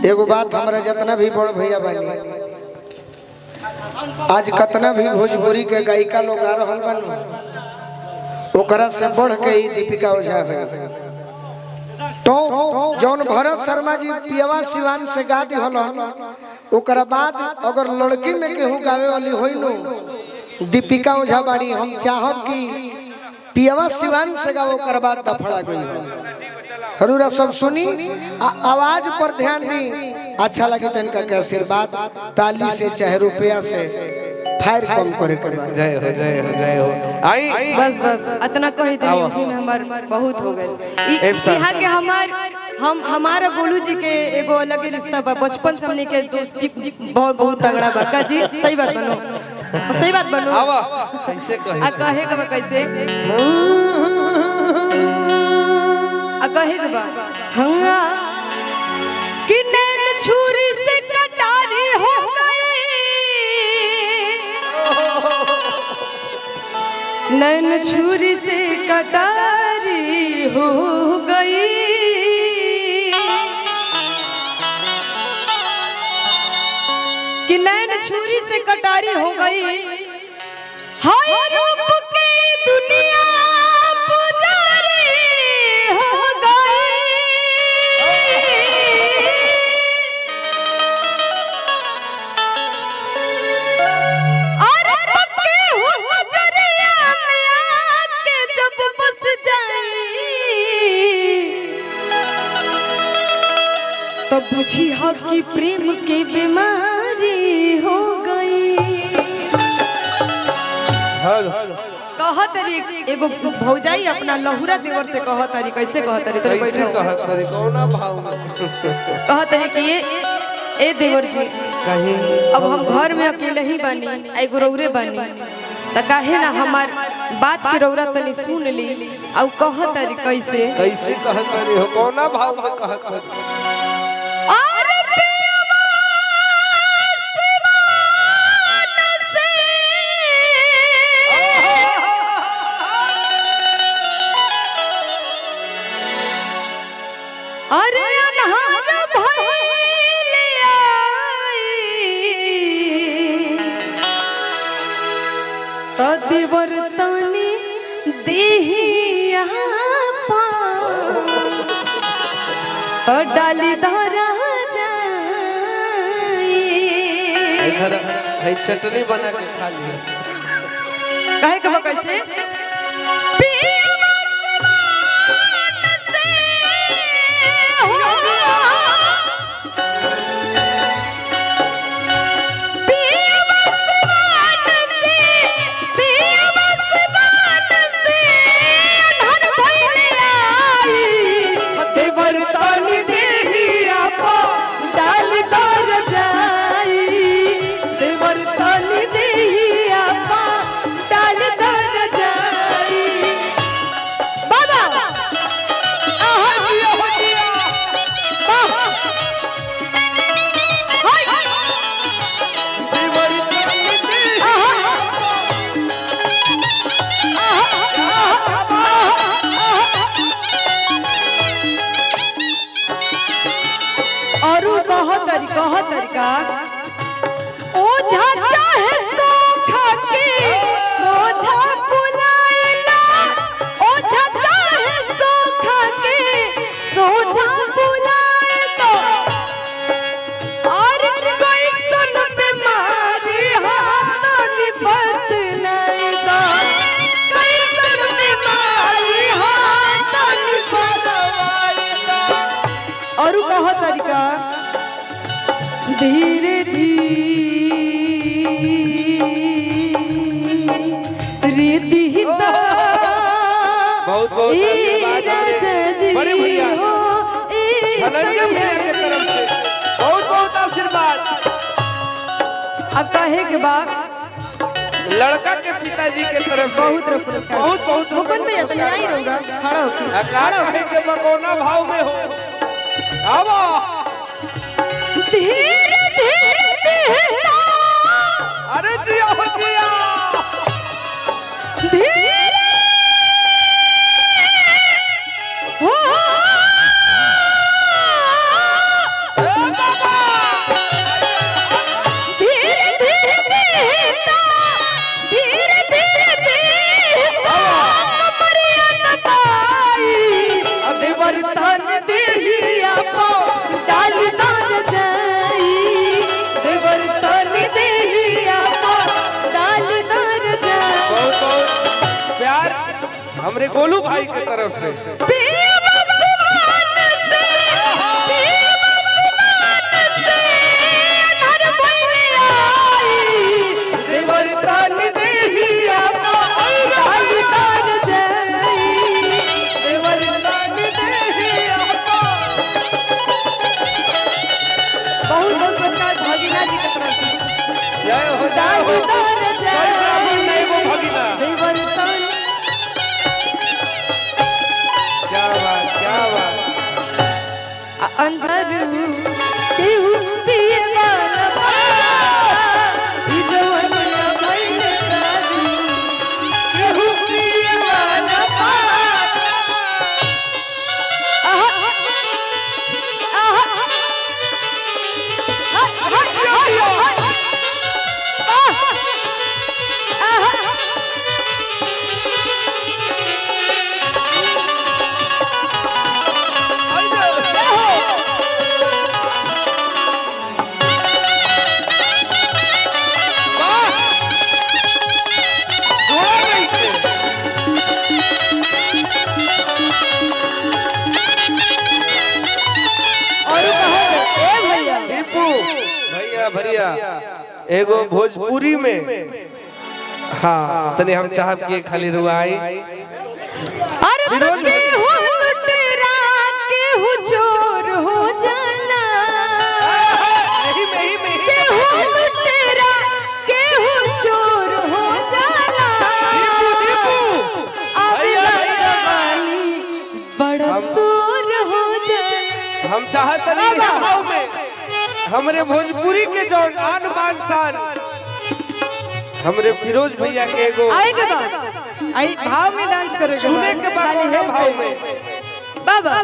एगो बात हमरा जितना भी बड़ भैया बानी आज कतना भी भोजपुरी के गायिका लोग आ रहल बानू ओकरा से बढ़ के ही दीपिका ओझा है। तो जौन भरत शर्मा जी पियवा सिवान से गा दिहलन ओकरा बाद अगर लड़की में केहू गावे वाली होई नो दीपिका ओझा बाड़ी। हम चाहब कि पियवा सिवान से गाओ ओकरा बाद दफड़ा गई हरूरा सब सुनी आवाज पर ध्यान दी। अच्छा लगे तो इनका के आशीर्वाद ताली से चाहे रुपया से फायर कम करे जय हो जय हो जय हो। आई बस बस इतना कही तो यूपी में हमार बहुत हो गए यहाँ के हमारा गोलू जी के एगो अलग ही रिश्ता बा बचपन से हमने के दोस्ती बहुत तगड़ा बा का जी सही बात बनो सही बात बनो आवा कैसे आ कहे के बा कैसे आ कहे के बा हंगा कि नैन छुरी से कटारी हो गई नैन छुरी से कटारी हो गई कि नैन छुरी से कटारी हो गई हाय रूप की दुनिया पुजारी हो गई अरे पक्के हो नजरिया में आके जब बस जाई तब बुझी हा कि प्रेम की बीमारी हो गई। कहत रे एगो भौजाई अपना लहुरा देवर से कहत रे कैसे कहत रे तोरे बैठो कहत रे कौना भाव में कहत रे कि ए देवर जी कहीं अब हम घर में अकेले ही बानी एगो रौरे बानी त काहे ना हमार बात के रौरा तनी सुन ली और कहत रे कैसे कैसे कहत रे हो कौना भाव में कहत रे अरे पियवा सिवान से अरे अनहार भइल आई त देवर तनी देहिया पा और डाली धरा जाई इधर है चटनी बना के खा लिया कहे के कैसे पियवा सिवान से हो पियवा सिवान से अनहर भइल आई देवर तानी देहिया पा डाल दर जाई देवर तानी देहिया पा डाल दर जाई बाबा आहा दिया हो दिया वाह हाय देवर तानी देहिया और कह तरीका ओझा चाहे सोखा के सोझा बुलाएला ओझा चाहे सोखा के सोझा बुलाएला और कोई सन बीमारी हाथनी पत नहीं बा कोई सन बीमारी हाथनी पत और कह तरीका धीरे धीरे दिहता बहुत आशीर्वाद बड़े भैया धनंजय भैया के तरफ से बहुत आशीर्वाद। अब कहे के बाद लड़का के पिताजी के तरफ से बहुत पुरस्कार बहुत मुकुंद भैया तो नहीं रहूंगा खड़ा होके खड़ा है के बकोना भाव में हो आवा धीरे धीरे दिहता अरे जिया हो जिया धीरे हो देवर तन देहिया पो डाल दान जाई देवर तन देहिया पो डाल दान जाई। बहुत बहुत प्यार हमरे गोलू भाई की तरफ से। अंदर केहू पिए वाला ई जवनिया भइल दारू केहू पिए वाला आहा भैया एगो भोजपुरी में हाँ तने हम चाहब के खाली रुआई अरे के हो लुटेरा के हो चोर हो जाला नहीं के हो लुटेरा के हो चोर हो जाला आवेला जवानी बड़ा सोर हो जाला। हम चाहत नहीं भाव में हमरे भोजपुरी के जो आन बान शान हमरे फिरोज भैया के एगो आएगा आई भाव में डांस करोगे सुने के बाद भाव में बाबा